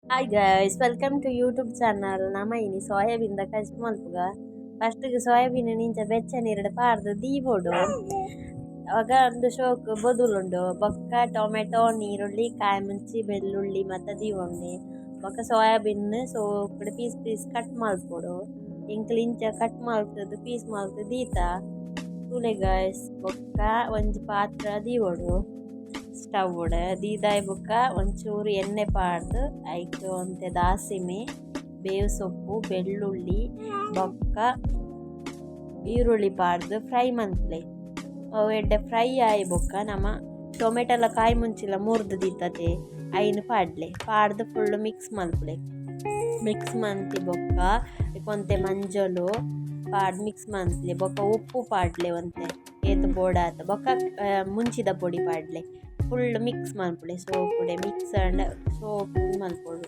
Hi guys, welcome to YouTube channel. ನಮ್ಮ ಇನಿ ಸೋಯಾಬೀನ್ದ ಕಷ್ಟ ಮಲ್ಪುಗ ಫಸ್ಟ್ಗೆ ಸೋಯಾಬೀನ್ ನಿಂಚ ಬೆಚ್ಚ ಪಾರ್ದು ದೀಬೋಡು. ಆಗ ಒಂದು ಶೋಕ್ ಬೊದುಲುಂಡು ಬೊಕ್ಕ ಟೊಮೆಟೊ ನೀರುಳ್ಳಿ ಕಾಯಿ ಮುಂಚಿ ಬೆಳ್ಳುಳ್ಳಿ ಮತ್ತು ದೀವೊಂಡಿ ಬೊಕ್ಕ ಸೋಯಾಬೀನ್ ಸೋಪುಡು ಪೀಸ್ ಪೀಸ್ ಕಟ್ ಮಲ್ಪೊಡು. ಇಂಕ್ಲಿಂಚ ಕಟ್ ಮಲ್ತದು ಪೀಸ್ ಮಲ್ತು ದೀತ ತೂಲೆ ಗೈಸ್. ಬೊಕ್ಕ ಒಂಜಿ ಪಾತ್ರ ದೀವೊಡು ಸ್ಟವ್ ದೀದಾಯ್ ಬೊಕ್ಕ ಒಂಚೂರು ಎಣ್ಣೆ ಪಾಡ್ದು ಐಕ್ ಒಂತೆ ದಾಸಿಮೆ ಬೇವು ಸೊಪ್ಪು ಬೆಳ್ಳುಳ್ಳಿ ಬೊಕ್ಕ ಈರುಳ್ಳಿ ಪಾಡ್ದು ಫ್ರೈ ಮನ್ಪುಲೆ. ಅವು ಎಡ್ಡೆ ಫ್ರೈ ಆಯ್ ಬೊಕ್ಕ ನಮ್ಮ ಟೊಮೆಟೊಲ ಕಾಯಿ ಮುಂಚಿಲ ಮುರ್ದು ದೀತತೆ ಐನ್ ಪಾಡ್ದು ಫುಲ್ಲು ಮಿಕ್ಸ್ ಮಲ್ಪುಲೆ. ಮಿಕ್ಸ್ ಮಂತಿ ಬೊಕ್ಕ ಒಂತೆ ಮಂಜಲು ಪಾಡ್ ಮಿಕ್ಸ್ ಮನ್ಪುಲೆ ಬೊಕ್ಕ ಉಪ್ಪು ಪಾಡ್ಲೆ ಒಂತೆ ಏತು ಬೋಡಾತ ಬೊಕ್ಕ ಮುಂಚಿದ ಪೊಡಿ ಪಾಡ್ಲೆ ಫುಲ್ ಮಿಕ್ಸ್ ಮಲ್ಪುಡೆ ಸೋಪುಡೆ ಮಿಕ್ಸ್ ಅಂಡ್ ಸೋಪ್ ಮಲ್ಪೊಡು.